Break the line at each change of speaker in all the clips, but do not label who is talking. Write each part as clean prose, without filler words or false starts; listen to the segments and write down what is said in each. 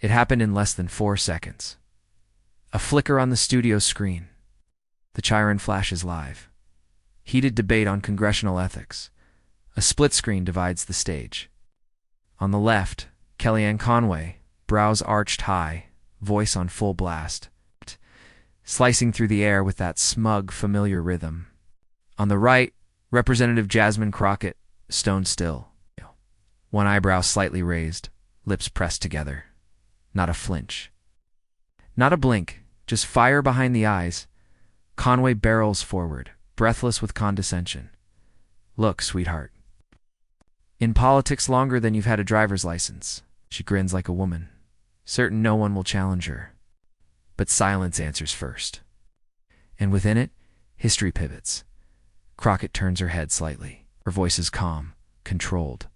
It happened in less than 4 seconds. A flicker on the studio screen. The Chiron flashes live. Heated debate on congressional ethics. A split screen divides the stage. On the left, Kellyanne Conway, brows arched high, voice on full blast, slicing through the air with that smug, familiar rhythm. On the right, Representative Jasmine Crockett, stone still. One eyebrow slightly raised, lips pressed together. Not a flinch. Not a blink, just fire behind the eyes. Conway barrels forward, breathless with condescension. Look, sweetheart. In politics longer than you've had a driver's license. She grins like a woman, certain no one will challenge her. But silence answers first. And within it, history pivots. Crockett turns her head slightly. Her voice is calm, controlled.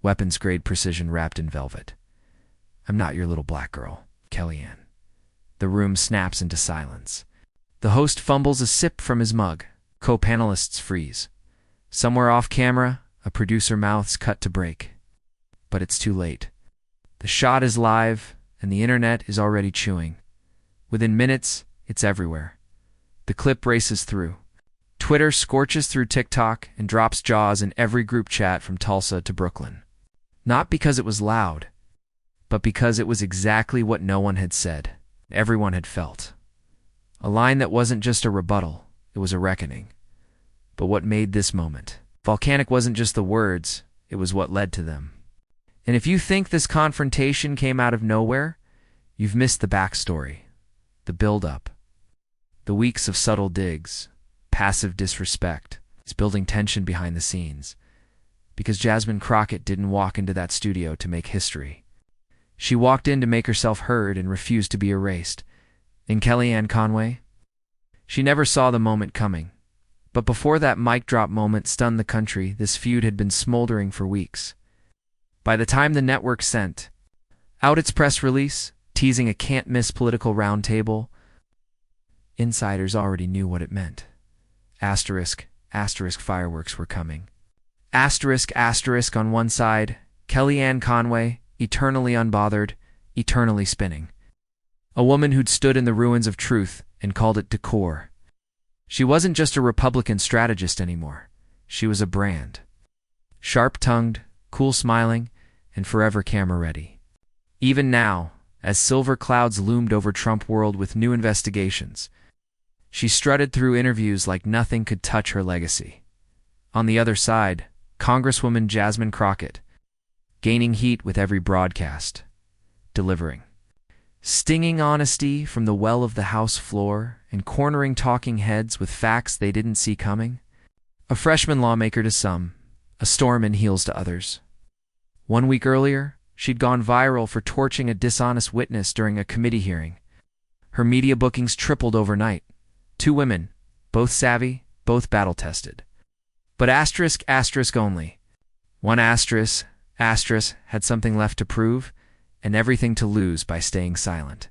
Weapons-grade precision wrapped in velvet. I'm not your little black girl, Kellyanne. The room snaps into silence. The host fumbles a sip from his mug. Co-panelists freeze. Somewhere off camera, a producer mouths cut to break. But it's too late. The shot is live, and the internet is already chewing. Within minutes, it's everywhere. The clip races through. Twitter scorches through TikTok and drops jaws in every group chat from Tulsa to Brooklyn. Not because it was loud, but because it was exactly what no one had said, everyone had felt. A line that wasn't just a rebuttal, it was a reckoning. But what made this moment volcanic wasn't just the words, it was what led to them. And if you think this confrontation came out of nowhere, you've missed the backstory, the build-up, the weeks of subtle digs, passive disrespect, is building tension behind the scenes. Because Jasmine Crockett didn't walk into that studio to make history. She walked in to make herself heard and refused to be erased. And Kellyanne Conway? She never saw the moment coming. But before that mic drop moment stunned the country, this feud had been smoldering for weeks. By the time the network sent out its press release, teasing a can't-miss political roundtable, insiders already knew what it meant. Asterisk, asterisk fireworks were coming. Asterisk, asterisk on one side, Kellyanne Conway, eternally unbothered, eternally spinning. A woman who'd stood in the ruins of truth and called it decor. She wasn't just a Republican strategist anymore. She was a brand. Sharp-tongued, cool-smiling, and forever camera-ready. Even now, as silver clouds loomed over Trump world with new investigations, she strutted through interviews like nothing could touch her legacy. On the other side, Congresswoman Jasmine Crockett, gaining heat with every broadcast, delivering stinging honesty from the well of the House floor and cornering talking heads with facts they didn't see coming. A freshman lawmaker to some, a storm in heels to others. 1 week earlier, she'd gone viral for torching a dishonest witness during a committee hearing. Her media bookings tripled overnight. 2 women, both savvy, both battle-tested. But asterisk, asterisk only. One asterisk, asterisk had something left to prove and everything to lose by staying silent.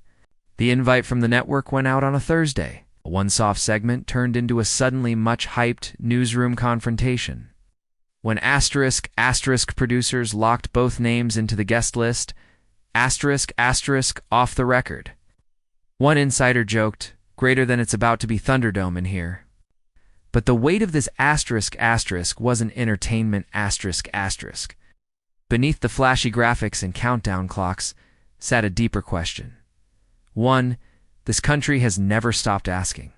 The invite from the network went out on a Thursday. One soft segment turned into a suddenly much-hyped newsroom confrontation. When asterisk, asterisk producers locked both names into the guest list, asterisk, asterisk off the record. One insider joked, greater than it's about to be Thunderdome in here. But the weight of this asterisk asterisk wasn't entertainment asterisk asterisk. Beneath the flashy graphics and countdown clocks sat a deeper question. One, this country has never stopped asking.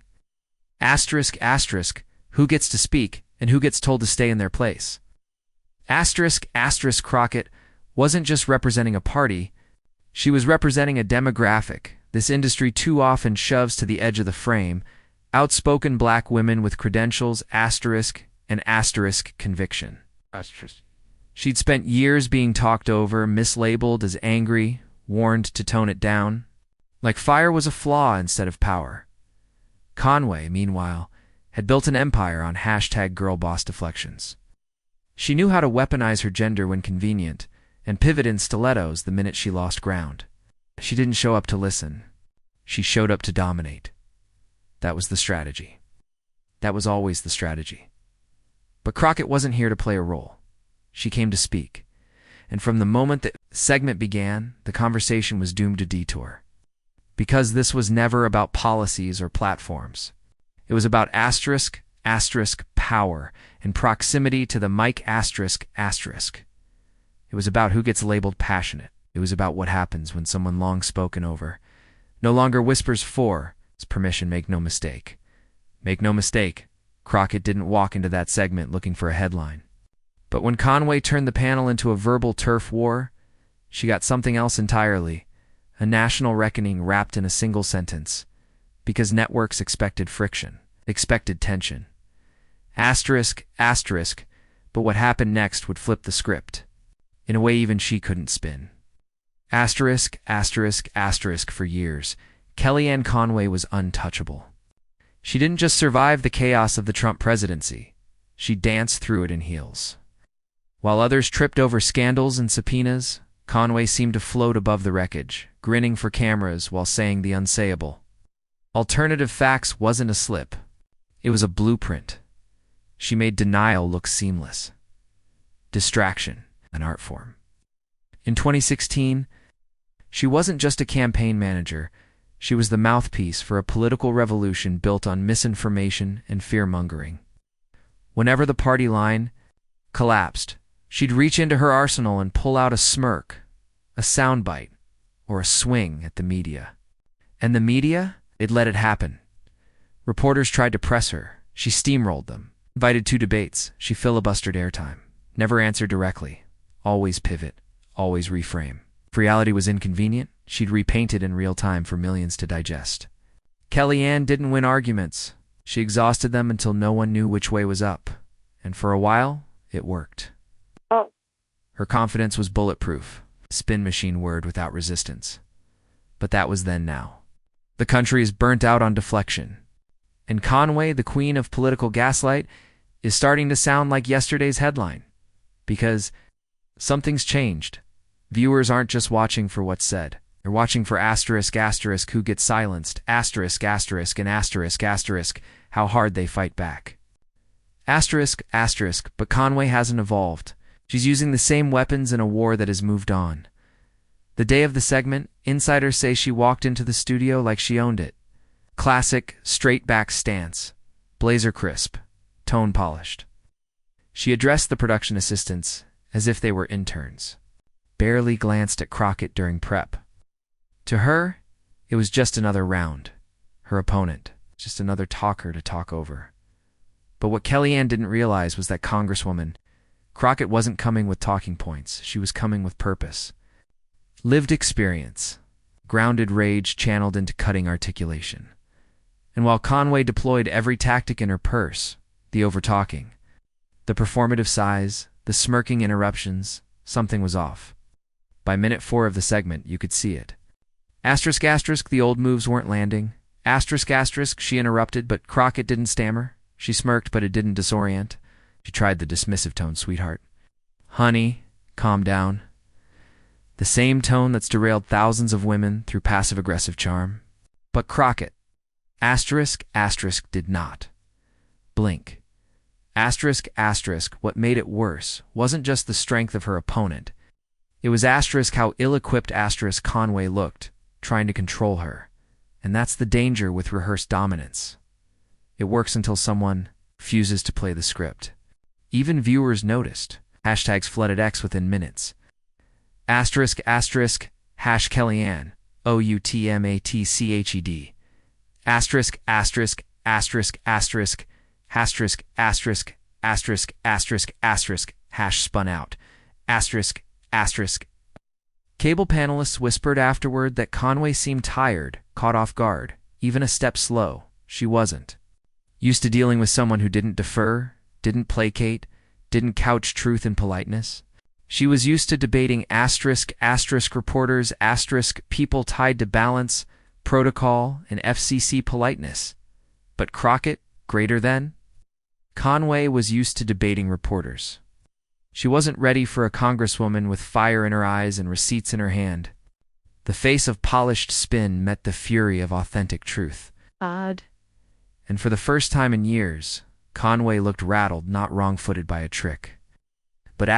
Asterisk asterisk, who gets to speak and who gets told to stay in their place? Asterisk asterisk Crockett wasn't just representing a party, she was representing a demographic this industry too often shoves to the edge of the frame. Outspoken black women with credentials, asterisk, and asterisk conviction. Asterisk. She'd spent years being talked over, mislabeled as angry, warned to tone it down. Like fire was a flaw instead of power. Conway, meanwhile, had built an empire on hashtag girlboss deflections. She knew how to weaponize her gender when convenient, and pivot in stilettos the minute she lost ground. She didn't show up to listen. She showed up to dominate. That was the strategy. That was always the strategy. But Crockett wasn't here to play a role. She came to speak. And from the moment that segment began, the conversation was doomed to detour. Because this was never about policies or platforms. It was about power and proximity to the mic It was about who gets labeled passionate. It was about what happens when someone long spoken over no longer whispers for his permission. Make no mistake. Make no mistake, Crockett didn't walk into that segment looking for a headline. But when Conway turned the panel into a verbal turf war, she got something else entirely, a national reckoning wrapped in a single sentence, because networks expected friction, expected tension. But what happened next would flip the script, in a way even she couldn't spin. For years, Kellyanne Conway was untouchable. She didn't just survive the chaos of the Trump presidency, she danced through it in heels. While others tripped over scandals and subpoenas, Conway seemed to float above the wreckage, grinning for cameras while saying the unsayable. Alternative facts wasn't a slip. It was a blueprint. She made denial look seamless. Distraction, an art form. In 2016, she wasn't just a campaign manager. She was the mouthpiece for a political revolution built on misinformation and fear-mongering. Whenever the party line collapsed, she'd reach into her arsenal and pull out a smirk, a soundbite, or a swing at the media. And the media? It let it happen. Reporters tried to press her. She steamrolled them. Invited to debates. She filibustered airtime. Never answered directly. Always pivot. Always reframe. If reality was inconvenient, she'd repaint it in real time for millions to digest. Kellyanne didn't win arguments. She exhausted them until no one knew which way was up. And for a while, it worked. Her confidence was bulletproof. Spin machine word without resistance. But that was then now. The country is burnt out on deflection. And Conway, the queen of political gaslight, is starting to sound like yesterday's headline. Because something's changed. Viewers aren't just watching for what's said. They're watching for who gets silenced, and how hard they fight back. But Conway hasn't evolved. She's using the same weapons in a war that has moved on. The day of the segment, insiders say she walked into the studio like she owned it. Classic, straight-back stance. Blazer crisp. Tone polished. She addressed the production assistants as if they were interns. Barely glanced at Crockett during prep. To her, it was just another round. Her opponent, just another talker to talk over. But what Kellyanne didn't realize was that Congresswoman Crockett wasn't coming with talking points. She was coming with purpose. Lived experience. Grounded rage channeled into cutting articulation. And while Conway deployed every tactic in her purse, the overtalking, the performative sighs, the smirking interruptions, something was off. By minute 4 of the segment, you could see it. The old moves weren't landing. She interrupted, but Crockett didn't stammer. She smirked, but it didn't disorient. She tried the dismissive tone, sweetheart. Honey, calm down. The same tone that's derailed thousands of women through passive-aggressive charm. But Crockett, did not blink. What made it worse wasn't just the strength of her opponent. It was how ill-equipped Conway looked, trying to control her. And that's the danger with rehearsed dominance. It works until someone refuses to play the script. Even viewers noticed. Hashtags flooded X within minutes. Kellyanne, OUTMATCHED. Hash spun out. Cable panelists whispered afterward that Conway seemed tired, caught off guard, even a step slow. She wasn't. Used to dealing with someone who didn't defer, didn't placate, didn't couch truth in politeness. She was used to debating reporters, people tied to balance, protocol, and FCC politeness. But Crockett, greater than? Conway was used to debating reporters. She wasn't ready for a congresswoman with fire in her eyes and receipts in her hand. The face of polished spin met the fury of authentic truth.
Odd.
And for the first time in years, Conway looked rattled, not wrong-footed by a trick. But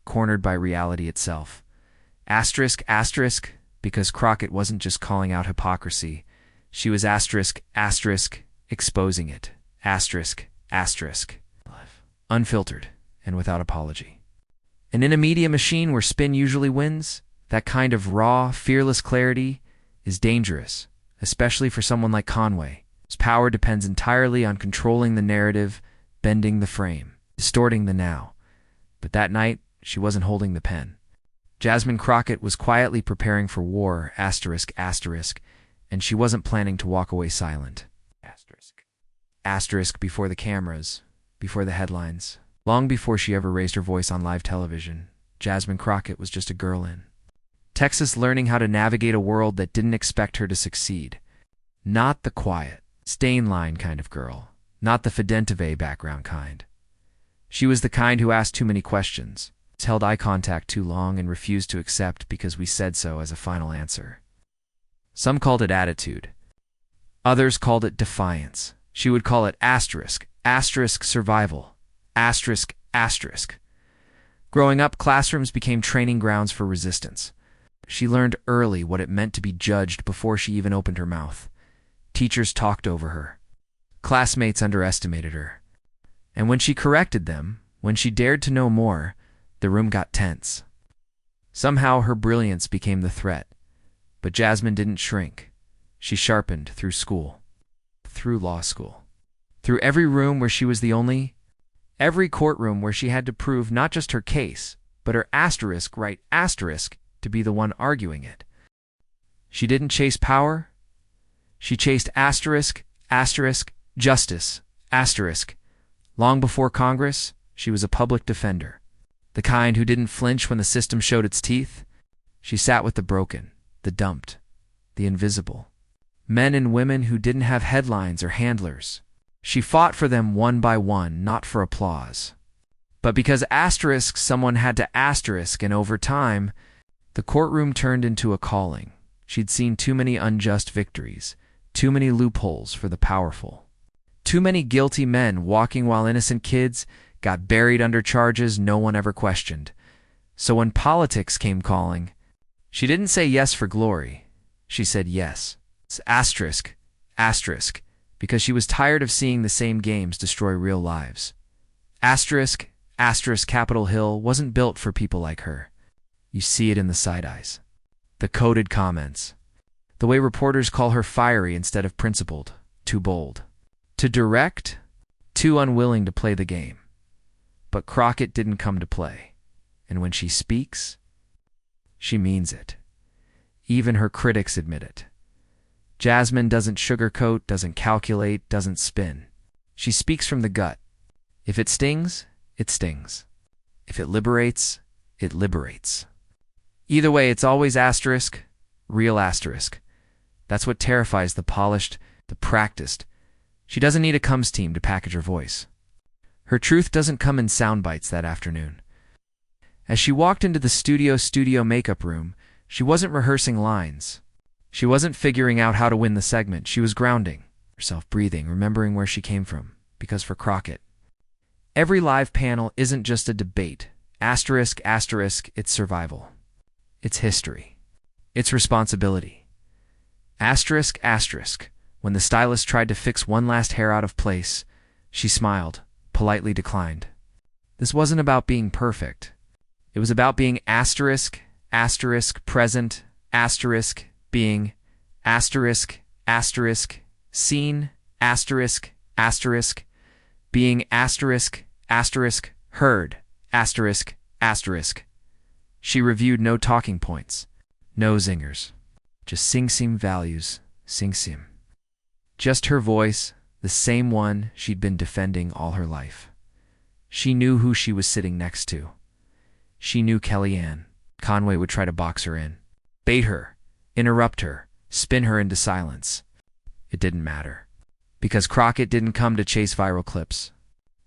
cornered by reality itself. Asterisk, asterisk, because Crockett wasn't just calling out hypocrisy. She was asterisk, asterisk, exposing it. Asterisk, asterisk. Unfiltered and without apology. And in a media machine where spin usually wins, that kind of raw, fearless clarity is dangerous, especially for someone like Conway, whose power depends entirely on controlling the narrative, bending the frame, distorting the now. But that night, she wasn't holding the pen. Jasmine Crockett was quietly preparing for war, asterisk, asterisk, and she wasn't planning to walk away silent. Asterisk. Asterisk before the cameras, before the headlines. Long before she ever raised her voice on live television, Jasmine Crockett was just a girl in Texas learning how to navigate a world that didn't expect her to succeed. Not the quiet, stay-in-line kind of girl, not the Fidenteve background kind. She was the kind who asked too many questions, held eye contact too long, and refused to accept because we said so as a final answer. Some called it attitude. Others called it defiance. She would call it asterisk, asterisk survival, asterisk, asterisk. Growing up, classrooms became training grounds for resistance. She learned early what it meant to be judged before she even opened her mouth. Teachers talked over her. Classmates underestimated her. And when she corrected them, when she dared to know more, the room got tense. Somehow her brilliance became the threat. But Jasmine didn't shrink. She sharpened through school, through law school, through every room where she was the only, every courtroom where she had to prove not just her case, but her asterisk, right asterisk, to be the one arguing it. She didn't chase power. She chased asterisk, asterisk, justice, asterisk. Long before Congress, she was a public defender, the kind who didn't flinch when the system showed its teeth. She sat with the broken, the dumped, the invisible. Men and women who didn't have headlines or handlers. She fought for them one by one, not for applause. But because asterisk, someone had to asterisk, and over time, the courtroom turned into a calling. She'd seen too many unjust victories, too many loopholes for the powerful. Too many guilty men walking while innocent kids got buried under charges no one ever questioned. So when politics came calling, she didn't say yes for glory. She said yes. It's asterisk, asterisk, because she was tired of seeing the same games destroy real lives. Asterisk, asterisk, Capitol Hill wasn't built for people like her. You see it in the side eyes, the coded comments, the way reporters call her fiery instead of principled, too bold, too direct, too unwilling to play the game. But Crockett didn't come to play, and when she speaks, she means it. Even her critics admit it. Jasmine doesn't sugarcoat, doesn't calculate, doesn't spin. She speaks from the gut. If it stings, it stings. If it liberates, it liberates. Either way, it's always asterisk, real asterisk. That's what terrifies the polished, the practiced. She doesn't need a comes team to package her voice. Her truth doesn't come in sound bites that afternoon. As she walked into the studio makeup room, she wasn't rehearsing lines. She wasn't figuring out how to win the segment. She was grounding herself, breathing, remembering where she came from. Because for Crockett, every live panel isn't just a debate. Asterisk, asterisk, it's survival. It's history. It's responsibility. Asterisk, asterisk. When the stylist tried to fix one last hair out of place, she smiled, politely declined. This wasn't about being perfect. It was about being asterisk, asterisk, present, asterisk, being, asterisk, asterisk, seen, asterisk, asterisk, being asterisk, asterisk, heard, asterisk, asterisk. She reviewed no talking points, no zingers, just sing-sim values, sing-sim. Just her voice, the same one she'd been defending all her life. She knew who she was sitting next to. She knew Kellyanne Conway would try to box her in, bait her, interrupt her, spin her into silence. It didn't matter, because Crockett didn't come to chase viral clips.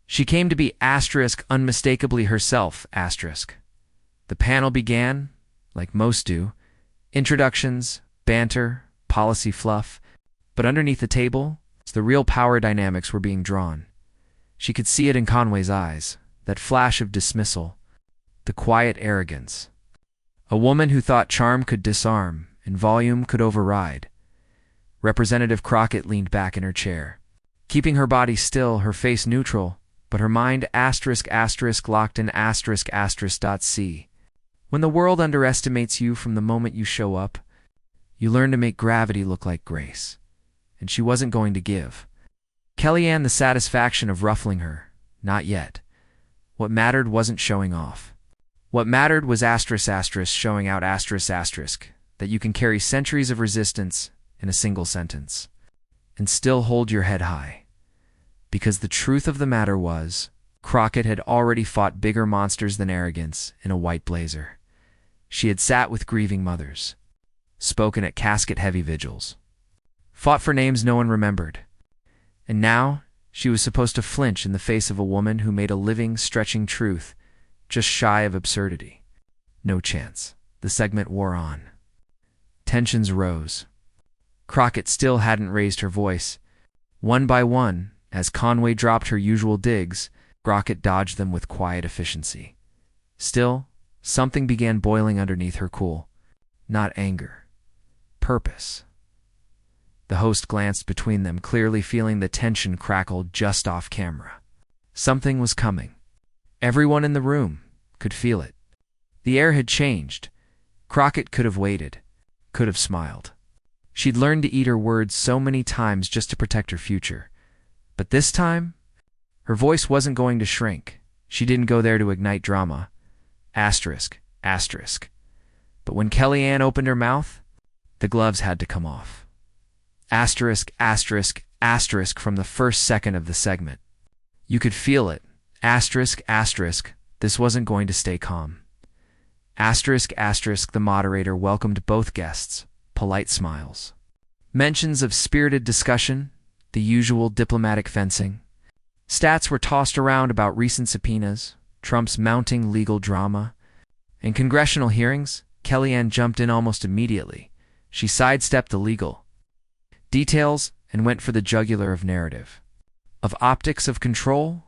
She came to be asterisk unmistakably herself, asterisk. The panel began, like most do, introductions, banter, policy fluff, but underneath the table, the real power dynamics were being drawn. She could see it in Conway's eyes, that flash of dismissal, the quiet arrogance. A woman who thought charm could disarm and volume could override. Representative Crockett leaned back in her chair, keeping her body still, her face neutral, but her mind locked in .c. When the world underestimates you from the moment you show up, you learn to make gravity look like grace. And she wasn't going to give Kellyanne the satisfaction of ruffling her. Not yet. What mattered wasn't showing off. What mattered was showing out that you can carry centuries of resistance in a single sentence and still hold your head high. Because the truth of the matter was, Crockett had already fought bigger monsters than arrogance in a white blazer. She had sat with grieving mothers, spoken at casket-heavy vigils, fought for names no one remembered. And now, she was supposed to flinch in the face of a woman who made a living, stretching truth just shy of absurdity. No chance. The segment wore on. Tensions rose. Crockett still hadn't raised her voice. One by one, as Conway dropped her usual digs, Crockett dodged them with quiet efficiency. Still, something began boiling underneath her cool. Not anger. Purpose. The host glanced between them, clearly feeling the tension crackle just off camera. Something was coming. Everyone in the room could feel it. The air had changed. Crockett could have waited, could have smiled. She'd learned to eat her words so many times just to protect her future. But this time, her voice wasn't going to shrink. She didn't go there to ignite drama. But when Kellyanne opened her mouth, the gloves had to come off. From the first second of the segment. You could feel it. This wasn't going to stay calm. The moderator welcomed both guests, polite smiles. Mentions of spirited discussion, the usual diplomatic fencing. Stats were tossed around about recent subpoenas, Trump's mounting legal drama. In congressional hearings, Kellyanne jumped in almost immediately. She sidestepped the legal details and went for the jugular of narrative. Of optics of control?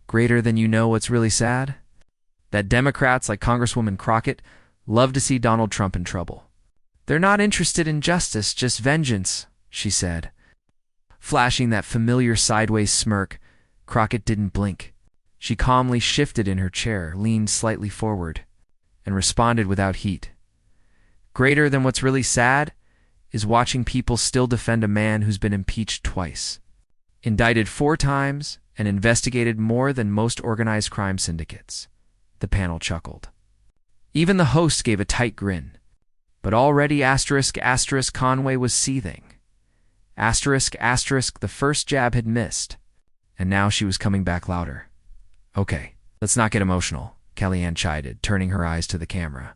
Greater than you know what's really sad? That Democrats like Congresswoman Crockett love to see Donald Trump in trouble. They're not interested in justice, just vengeance, she said. Flashing that familiar sideways smirk, Crockett didn't blink. She calmly shifted in her chair, leaned slightly forward, and responded without heat. Greater than what's really sad is watching people still defend a man who's been impeached twice, indicted 4 times, and investigated more than most organized crime syndicates. The panel chuckled. Even the host gave a tight grin. But already Conway was seething. The first jab had missed, and now she was coming back louder. Okay, let's not get emotional, Kellyanne chided, turning her eyes to the camera.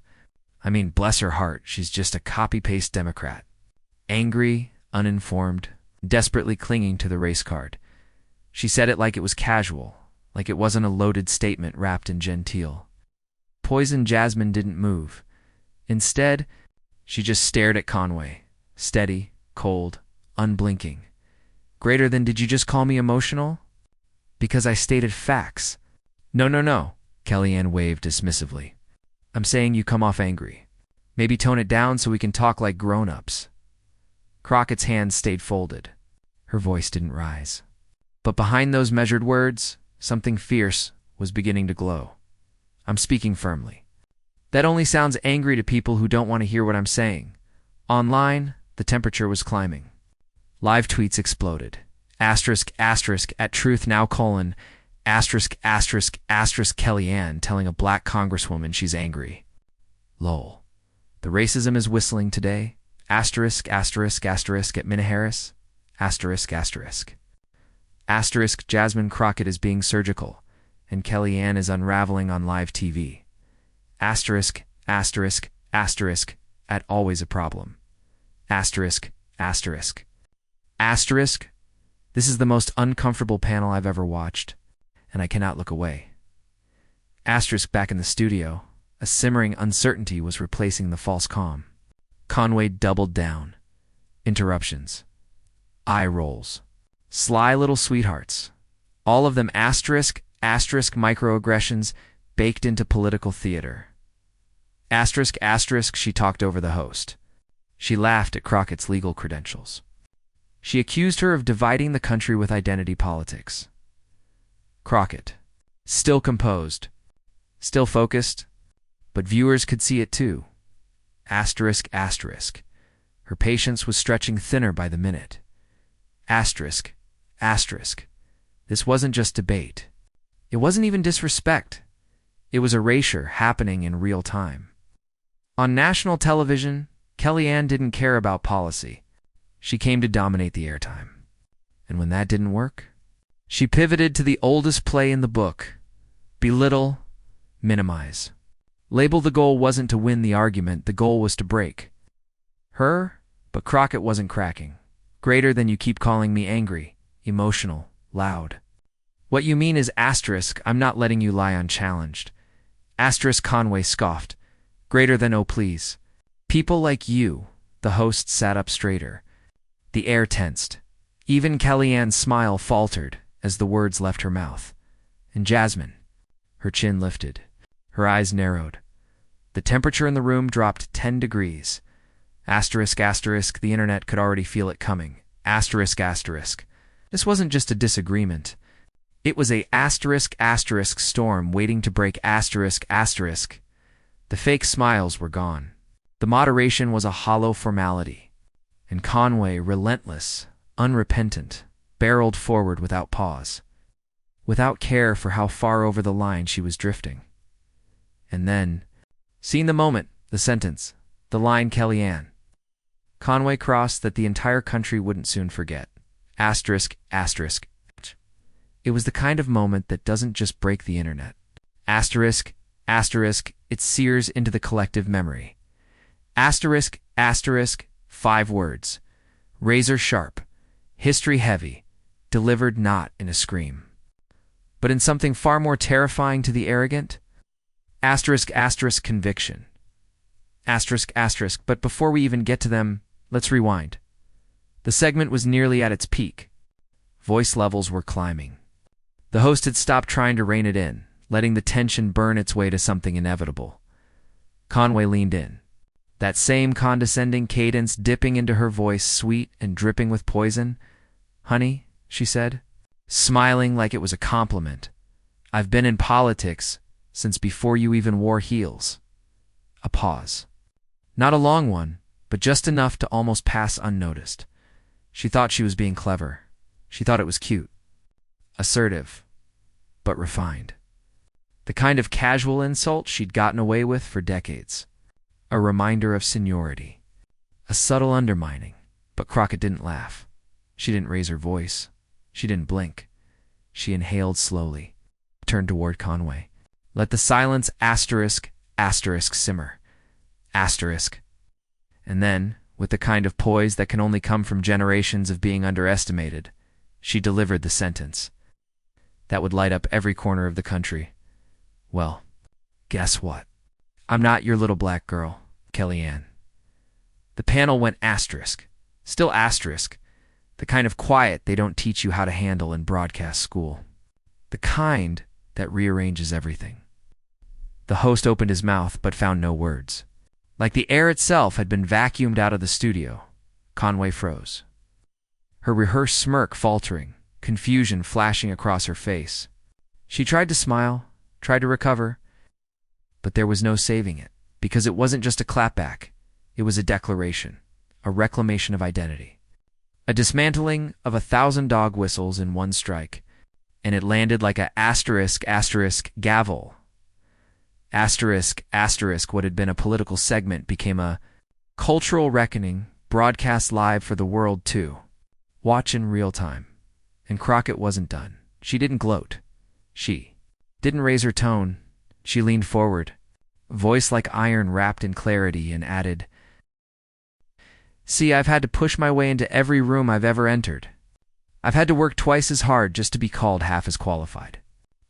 I mean, bless her heart, she's just a copy-paste Democrat. Angry, uninformed, desperately clinging to the race card. She said it like it was casual, like it wasn't a loaded statement wrapped in genteel. Poison Jasmine didn't move. Instead, she just stared at Conway, steady, cold, unblinking. Greater than did you just call me emotional? Because I stated facts. No, Kellyanne waved dismissively. I'm saying you come off angry. Maybe tone it down so we can talk like grown-ups. Crockett's hands stayed folded. Her voice didn't rise. But behind those measured words, something fierce was beginning to glow. I'm speaking firmly. That only sounds angry to people who don't want to hear what I'm saying. Online, the temperature was climbing. Live tweets exploded. **at truth now: Kellyanne telling a black congresswoman she's angry. Lol. The racism is whistling today. *** at Mina Harris. *** Jasmine Crockett is being surgical, and Kellyanne is unraveling on live TV. *** at always a problem. ***. This is the most uncomfortable panel I've ever watched, and I cannot look away. Back in the studio, a simmering uncertainty was replacing the false calm. Conway doubled down. Interruptions. Eye rolls. Sly little sweethearts. All of them *** microaggressions, baked into political theater. Asterisk, asterisk, she talked over the host. She laughed at Crockett's legal credentials. She accused her of dividing the country with identity politics. Crockett, still composed, still focused, but viewers could see it too. Asterisk, asterisk. Her patience was stretching thinner by the minute. Asterisk, asterisk. This wasn't just debate. It wasn't even disrespect. It was erasure happening in real time. On national television, Kellyanne didn't care about policy. She came to dominate the airtime. And when that didn't work, she pivoted to the oldest play in the book: belittle, minimize. Label the goal wasn't to win the argument, the goal was to break her, but Crockett wasn't cracking. Greater than you keep calling me angry, emotional, loud. What you mean is asterisk, I'm not letting you lie unchallenged. Asterisk, Conway scoffed. Greater than oh please. People like you, the host sat up straighter. The air tensed. Even Kellyanne's smile faltered as the words left her mouth. And Jasmine, her chin lifted, her eyes narrowed. The temperature in the room dropped 10 degrees. Asterisk, asterisk, the internet could already feel it coming. Asterisk, asterisk. This wasn't just a disagreement. It was a asterisk, asterisk storm waiting to break. Asterisk, asterisk. The fake smiles were gone. The moderation was a hollow formality. And Conway, relentless, unrepentant, barreled forward without pause, without care for how far over the line she was drifting. And then, seeing the moment, the sentence, the line Kellyanne, Conway crossed that the entire country wouldn't soon forget. Asterisk, asterisk. It was the kind of moment that doesn't just break the internet. Asterisk, asterisk, it sears into the collective memory. Asterisk, asterisk, 5 words. Razor sharp, history heavy, delivered not in a scream, but in something far more terrifying to the arrogant. Asterisk, asterisk, conviction. Asterisk, asterisk, but before we even get to them, let's rewind. The segment was nearly at its peak. Voice levels were climbing. The host had stopped trying to rein it in, letting the tension burn its way to something inevitable. Conway leaned in, that same condescending cadence dipping into her voice, sweet and dripping with poison. Honey, she said, smiling like it was a compliment. I've been in politics since before you even wore heels. A pause. Not a long one, but just enough to almost pass unnoticed. She thought she was being clever. She thought it was cute. Assertive, but refined. The kind of casual insult she'd gotten away with for decades. A reminder of seniority. A subtle undermining. But Crockett didn't laugh. She didn't raise her voice. She didn't blink. She inhaled slowly, turned toward Conway. Let the silence asterisk, asterisk simmer. Asterisk. And then, with the kind of poise that can only come from generations of being underestimated, she delivered the sentence that would light up every corner of the country. Well, guess what? I'm not your little black girl, Kellyanne. The panel went asterisk. Still asterisk. The kind of quiet they don't teach you how to handle in broadcast school. The kind that rearranges everything. The host opened his mouth but found no words. Like the air itself had been vacuumed out of the studio, Conway froze. Her rehearsed smirk faltering, confusion flashing across her face. She tried to smile, tried to recover, but there was no saving it, because it wasn't just a clapback. It was a declaration, a reclamation of identity, a dismantling of 1,000 dog whistles in one strike, and it landed like a asterisk, asterisk, gavel. Asterisk, asterisk, what had been a political segment became a cultural reckoning, broadcast live for the world too. Watch in real time. And Crockett wasn't done. She didn't gloat. She didn't raise her tone. She leaned forward, voice like iron wrapped in clarity, and added, See, I've had to push my way into every room I've ever entered. I've had to work twice as hard just to be called half as qualified.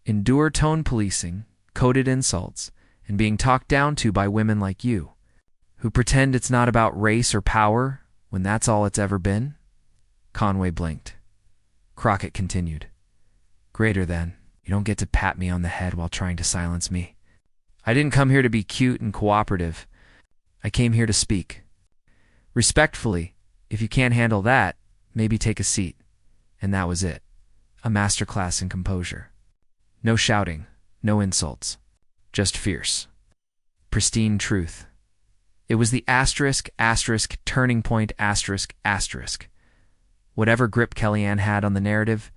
Endure tone policing, coded insults, and being talked down to by women like you, who pretend it's not about race or power when that's all it's ever been. Conway blinked. Crockett continued. Greater than, you don't get to pat me on the head while trying to silence me. I didn't come here to be cute and cooperative. I came here to speak. Respectfully, if you can't handle that, maybe take a seat. And that was it. A masterclass in composure. No shouting, no insults. Just fierce. Pristine truth. It was the turning point asterisk. Whatever grip Kellyanne had on the narrative,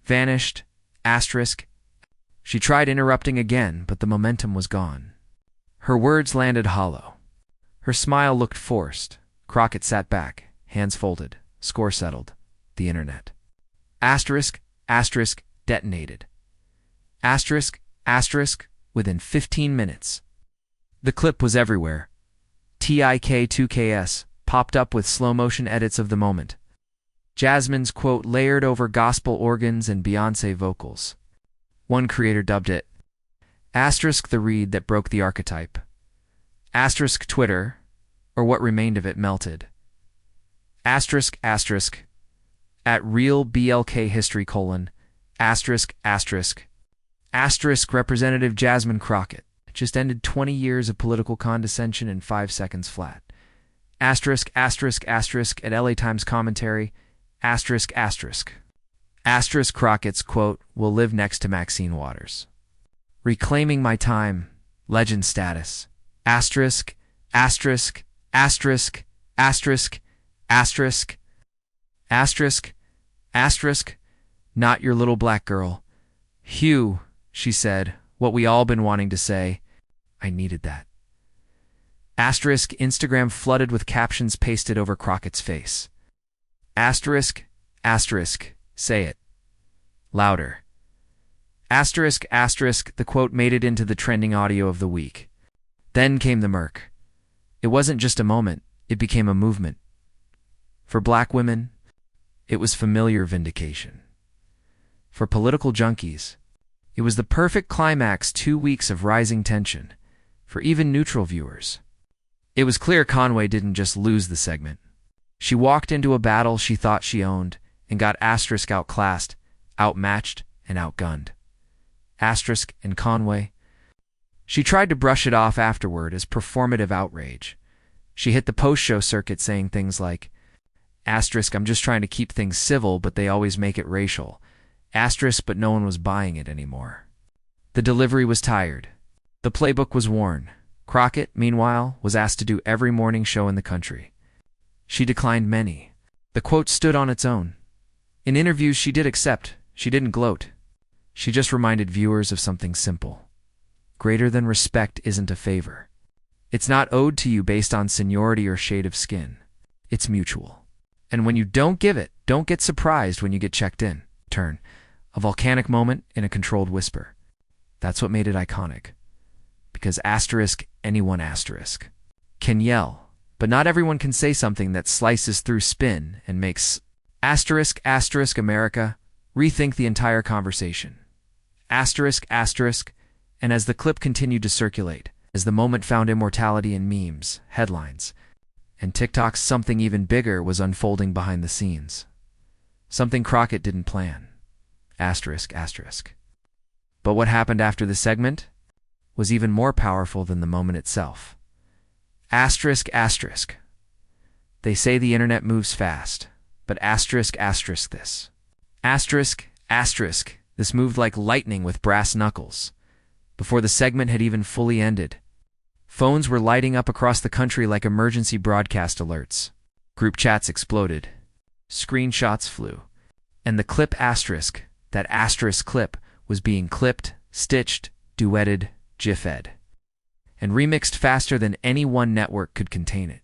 vanished, She tried interrupting again, but the momentum was gone. Her words landed hollow. Her smile looked forced. Crockett sat back, hands folded, score settled. The internet. Detonated. Within 15 minutes. The clip was everywhere. TIK2KS popped up with slow-motion edits of the moment. Jasmine's quote layered over gospel organs and Beyoncé vocals. One creator dubbed it, the reed that broke the archetype. Twitter, or what remained of it, melted. At real BLK history : Representative Jasmine Crockett just ended 20 years of political condescension in 5 seconds flat. At LA Times commentary, Crockett's quote will live next to Maxine Waters. Reclaiming my time, legend status. Not your little black girl. Hugh, she said, what we all been wanting to say. I needed that. Instagram flooded with captions pasted over Crockett's face. Say it. Louder. The quote made it into the trending audio of the week. Then came the murk. It wasn't just a moment, it became a movement. For black women, it was familiar vindication. For political junkies, it was the perfect climax 2 weeks of rising tension. For even neutral viewers, it was clear Conway didn't just lose the segment. She walked into a battle she thought she owned and got outclassed, outmatched, and outgunned. And Conway. She tried to brush it off afterward as performative outrage. She hit the post-show circuit saying things like, I'm just trying to keep things civil, but they always make it racial. But no one was buying it anymore. The delivery was tired. The playbook was worn. Crockett, meanwhile, was asked to do every morning show in the country. She declined many. The quote stood on its own. In interviews she did accept, she didn't gloat. She just reminded viewers of something simple. Greater than respect isn't a favor. It's not owed to you based on seniority or shade of skin. It's mutual. And when you don't give it, don't get surprised when you get checked in. Turn. A volcanic moment in a controlled whisper. That's what made it iconic. Because anyone can yell, but not everyone can say something that slices through spin and makes America rethink the entire conversation. And as the clip continued to circulate, as the moment found immortality in memes, headlines, and TikTok's something even bigger was unfolding behind the scenes. Something Crockett didn't plan. But what happened after the segment was even more powerful than the moment itself. They say the internet moves fast, but this. This moved like lightning with brass knuckles. Before the segment had even fully ended, phones were lighting up across the country like emergency broadcast alerts. Group chats exploded. Screenshots flew. And the clip clip was being clipped, stitched, duetted, GIF-ed, and remixed faster than any one network could contain it.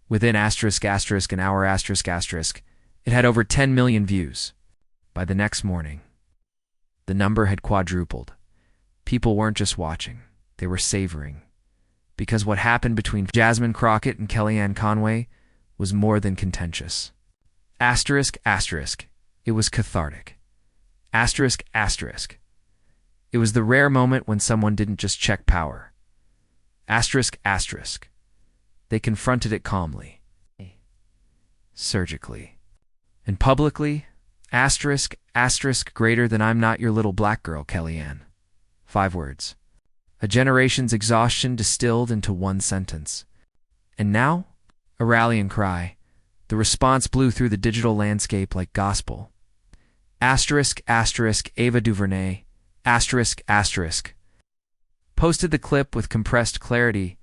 Within an hour it had over 10 million views. By the next morning, the number had quadrupled. People weren't just watching, they were savoring. Because what happened between Jasmine Crockett and Kellyanne Conway was more than contentious. It was cathartic. It was the rare moment when someone didn't just check power. They confronted it calmly. Surgically. And publicly, greater than I'm not your little black girl, Kellyanne. 5 words. A generation's exhaustion distilled into one sentence. And now? A rallying cry. The response blew through the digital landscape like gospel. Asterisk, asterisk, Ava DuVernay, asterisk, asterisk. Posted the clip with compressed clarity.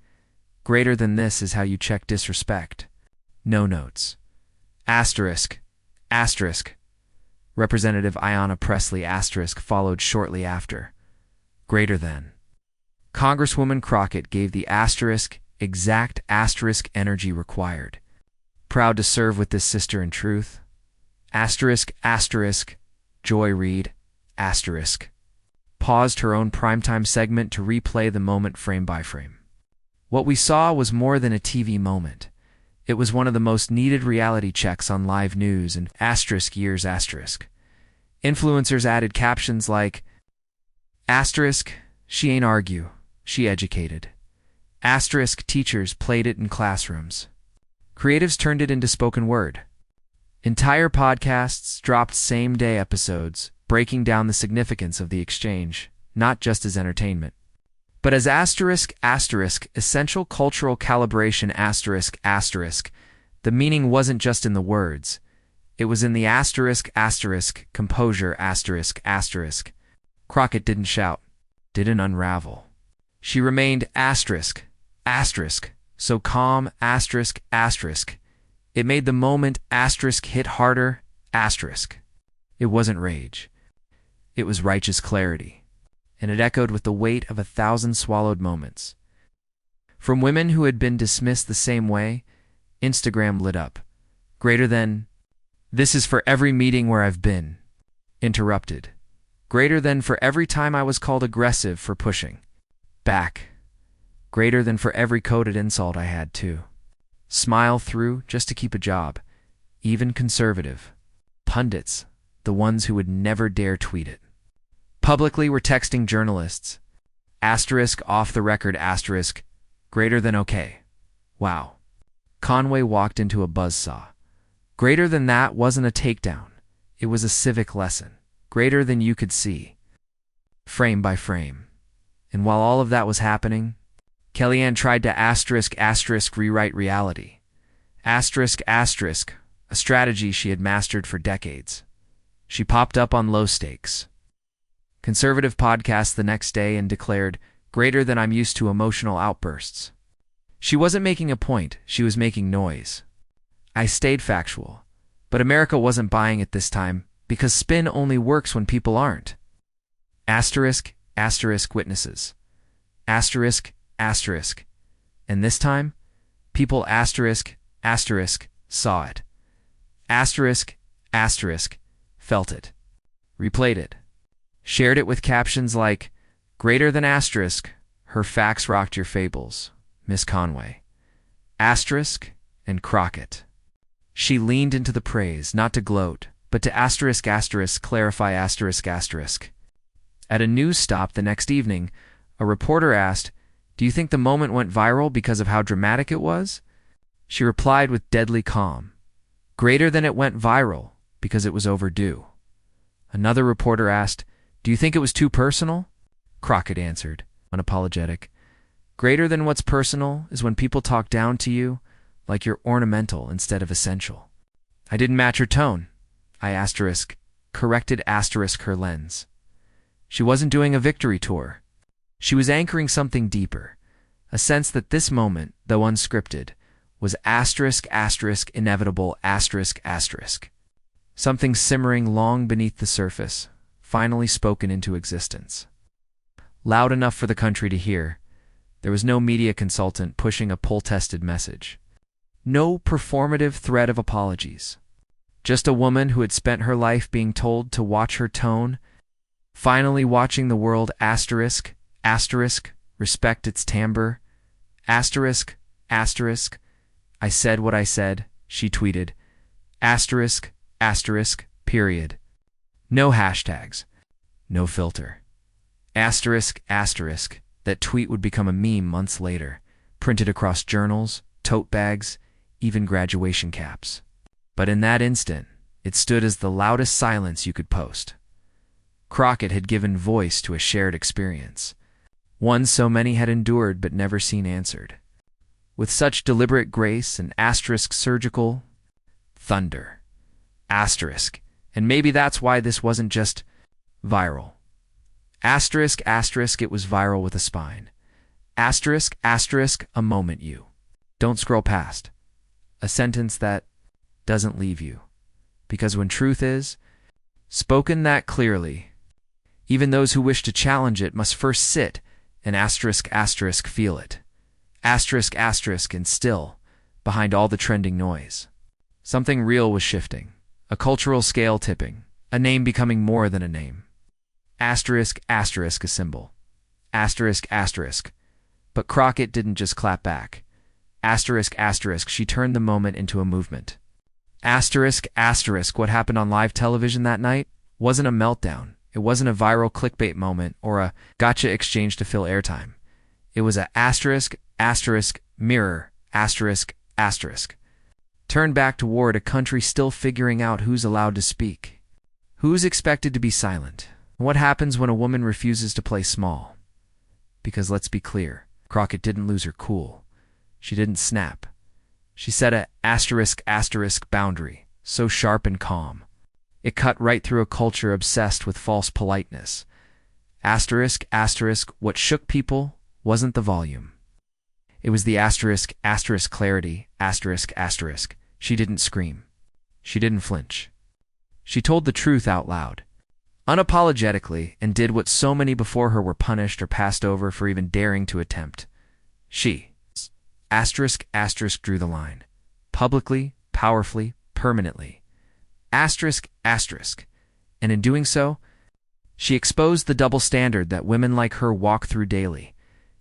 Greater than this is how you check disrespect. No notes. Asterisk, asterisk. Representative Ayanna Pressley asterisk followed shortly after. Greater than. Congresswoman Crockett gave the asterisk exact asterisk energy required. Proud to serve with this sister in truth. Asterisk, asterisk, Joy Reid, asterisk. Paused her own primetime segment to replay the moment frame by frame. What we saw was more than a TV moment. It was one of the most needed reality checks on live news in asterisk years asterisk. Influencers added captions like, asterisk, she ain't argue, she educated. Asterisk, teachers played it in classrooms. Creatives turned it into spoken word. Entire podcasts dropped same-day episodes, breaking down the significance of the exchange, not just as entertainment, but as asterisk, asterisk, essential cultural calibration asterisk, asterisk. The meaning wasn't just in the words. It was in the asterisk, asterisk, composure asterisk, asterisk. Crockett didn't shout, didn't unravel. She remained asterisk, asterisk, so calm asterisk, asterisk. It made the moment asterisk hit harder asterisk. It wasn't rage. It was righteous clarity, and it echoed with the weight of 1,000 swallowed moments. From women who had been dismissed the same way, Instagram lit up. Greater than, this is for every meeting where I've been. Interrupted. Greater than for every time I was called aggressive for pushing. Back. Greater than for every coded insult I had too. Smile through just to keep a job. Even conservative. Pundits, the ones who would never dare tweet it. Publicly were texting journalists. Asterisk off the record asterisk. Greater than okay. Wow. Conway walked into a buzzsaw. Greater than that wasn't a takedown. It was a civic lesson. Greater than you could see. Frame by frame. And while all of that was happening, Kellyanne tried to asterisk asterisk rewrite reality. Asterisk asterisk, a strategy she had mastered for decades. She popped up on Low Stakes. Conservative podcast the next day and declared, greater than I'm used to emotional outbursts. She wasn't making a point, she was making noise. I stayed factual, but America wasn't buying it this time because spin only works when people aren't. Asterisk, asterisk witnesses. Asterisk, asterisk. And this time, people asterisk, asterisk saw it. Asterisk, asterisk felt it. Replayed it. Shared it with captions like, greater than asterisk, her facts rocked your fables, Miss Conway. Asterisk and Crockett. She leaned into the praise, not to gloat, but to asterisk asterisk clarify asterisk asterisk. At a news stop the next evening, a reporter asked, do you think the moment went viral because of how dramatic it was? She replied with deadly calm, greater than it went viral because it was overdue. Another reporter asked, do you think it was too personal? Crockett answered, unapologetic, greater than what's personal is when people talk down to you like you're ornamental instead of essential. I didn't match her tone. I asterisk, corrected asterisk her lens. She wasn't doing a victory tour. She was anchoring something deeper, a sense that this moment, though unscripted, was asterisk asterisk inevitable asterisk asterisk. Something simmering long beneath the surface, finally spoken into existence. Loud enough for the country to hear, there was no media consultant pushing a poll-tested message. No performative thread of apologies. Just a woman who had spent her life being told to watch her tone, finally watching the world asterisk, asterisk, respect its timbre, asterisk, asterisk, I said what I said, she tweeted, asterisk, asterisk, period. No hashtags, no filter. Asterisk, asterisk, that tweet would become a meme months later, printed across journals, tote bags, even graduation caps. But in that instant, it stood as the loudest silence you could post. Crockett had given voice to a shared experience, one so many had endured but never seen answered. With such deliberate grace and surgical thunder. And maybe that's why this wasn't just viral. It was viral with a spine. A moment you don't scroll past. A sentence that doesn't leave you. Because when truth is spoken that clearly, even those who wish to challenge it must first sit and feel it. And still, behind all the trending noise, something real was shifting. A cultural scale tipping. A name becoming more than a name. A symbol. But Crockett didn't just clap back. She turned the moment into a movement. What happened on live television that night wasn't a meltdown. It wasn't a viral clickbait moment or a gotcha exchange to fill airtime. It was a mirror, turned back toward a country still figuring out who's allowed to speak, who's expected to be silent, and what happens when a woman refuses to play small. Because let's be clear, Crockett didn't lose her cool. She didn't snap. She set a boundary, so sharp and calm. It cut right through a culture obsessed with false politeness. What shook people wasn't the volume. It was the clarity, She didn't scream. She didn't flinch. She told the truth out loud, unapologetically, and did what so many before her were punished or passed over for even daring to attempt. She, drew the line. Publicly, powerfully, permanently. And in doing so, she exposed the double standard that women like her walk through daily.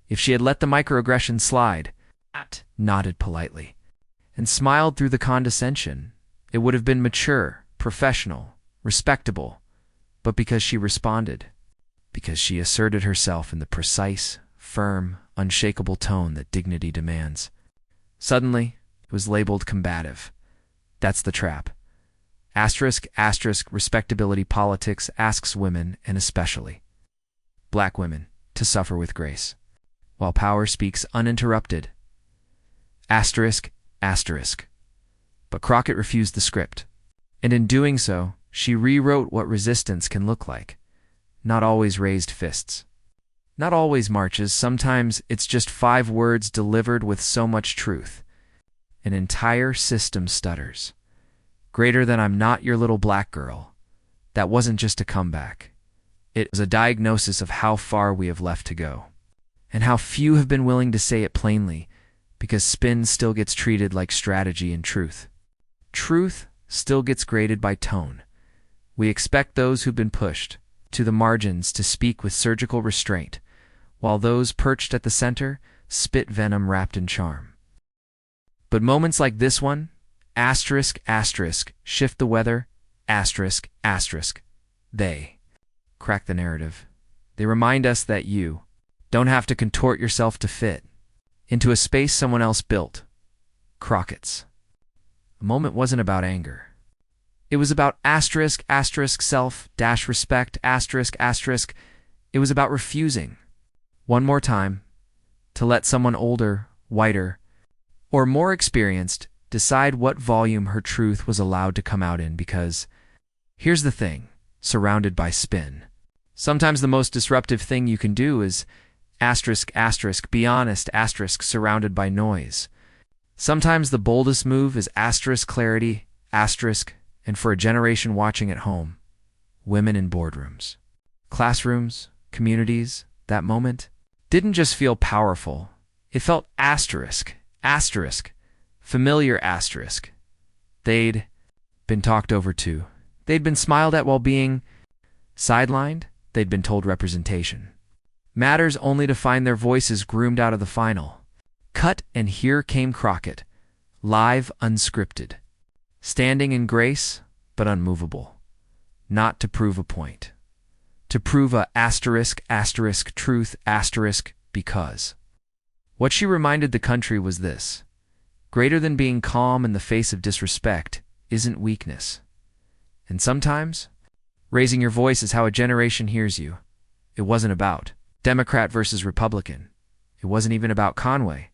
If she had let the microaggression slide, nodded politely, and smiled through the condescension, it would have been mature, professional, respectable. But because she responded, because she asserted herself in the precise, firm, unshakable tone that dignity demands, suddenly it was labeled combative. That's the trap. Respectability politics asks women, and especially black women, to suffer with grace, while power speaks uninterrupted. But Crockett refused the script, and in doing so, she rewrote what resistance can look like. Not always raised fists. Not always marches. Sometimes it's just 5 words delivered with so much truth. An entire system stutters. Greater than I'm not your little black girl. That wasn't just a comeback. It was a diagnosis of how far we have left to go. And how few have been willing to say it plainly, because spin still gets treated like strategy and truth. Truth still gets graded by tone. We expect those who've been pushed to the margins to speak with surgical restraint, while those perched at the center spit venom wrapped in charm. But moments like this one, shift the weather, they crack the narrative. They remind us that you don't have to contort yourself to fit into a space someone else built. Crockett's. The moment wasn't about anger. It was about self-respect, It was about refusing, one more time, to let someone older, whiter, or more experienced decide what volume her truth was allowed to come out in, because here's the thing, surrounded by spin. Sometimes the most disruptive thing you can do is be honest, surrounded by noise. Sometimes the boldest move is clarity, and for a generation watching at home, women in boardrooms, classrooms, communities, that moment didn't just feel powerful. It felt familiar. They'd been talked over to. They'd been smiled at while being sidelined. They'd been told representation matters, only to find their voices groomed out of the final cut. And here came Crockett, live, unscripted, standing in grace, but unmovable. Not to prove a point. To prove a truth, because. What she reminded the country was this: greater than being calm in the face of disrespect isn't weakness. And sometimes, Raising your voice is how a generation hears you. It wasn't about Democrat versus Republican. It wasn't even about Conway.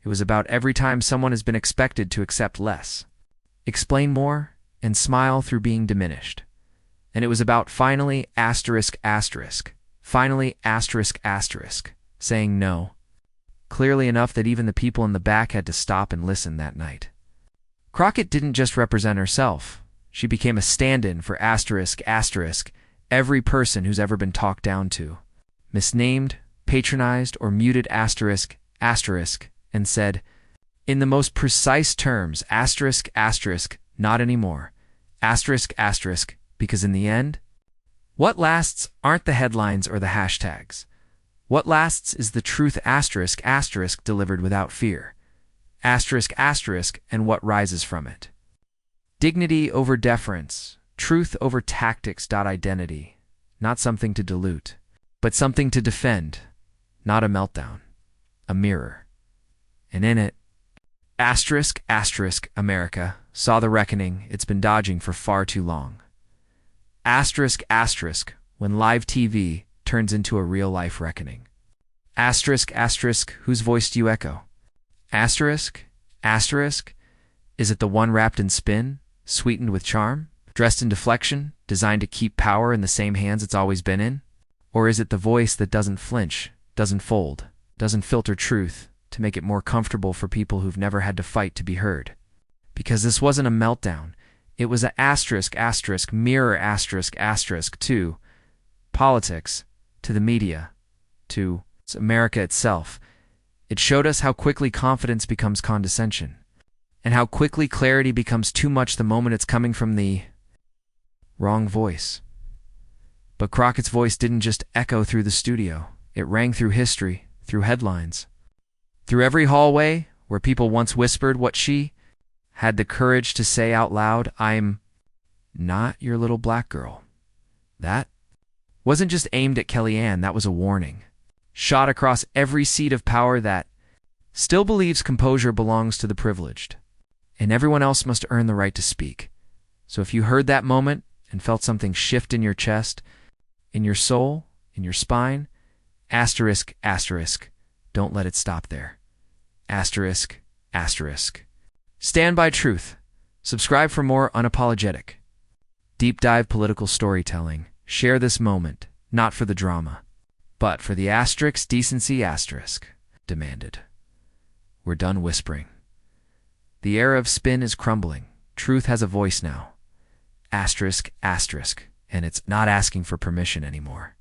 It was about every time someone has been expected to accept less, explain more, and smile through being diminished. And it was about finally saying no, clearly enough that even the people in the back had to stop and listen that night. Crockett didn't just represent herself. She became a stand-in for every person who's ever been talked down to, misnamed, patronized, or muted and said, in the most precise terms, not anymore, because in the end, what lasts aren't the headlines or the hashtags. What lasts is the truth delivered without fear, and what rises from it. Dignity over deference, truth over tactics. Identity, not something to dilute, but something to defend, not a meltdown, a mirror. And in it, America saw the reckoning it's been dodging for far too long. When live TV turns into a real-life reckoning. Whose voice do you echo? Is it the one wrapped in spin, sweetened with charm, dressed in deflection, designed to keep power in the same hands it's always been in? Or is it the voice that doesn't flinch, doesn't fold, doesn't filter truth to make it more comfortable for people who've never had to fight to be heard? Because this wasn't a meltdown. It was a mirror to politics, to the media, to America itself. It showed us how quickly confidence becomes condescension, and how quickly clarity becomes too much the moment it's coming from the wrong voice. But Crockett's voice didn't just echo through the studio. It rang through history, through headlines, through every hallway where people once whispered what she had the courage to say out loud. I'm not your little black girl. That wasn't just aimed at Kellyanne, that was a warning. Shot across every seat of power that still believes composure belongs to the privileged, and everyone else must earn the right to speak. So if you heard that moment and felt something shift in your chest, in your soul, in your spine, don't let it stop there. Stand by truth. Subscribe for more Unapologetic. Deep dive political storytelling. Share this moment, not for the drama, but for the decency demanded. We're done whispering. The era of spin is crumbling. Truth has a voice now. And it's not asking for permission anymore.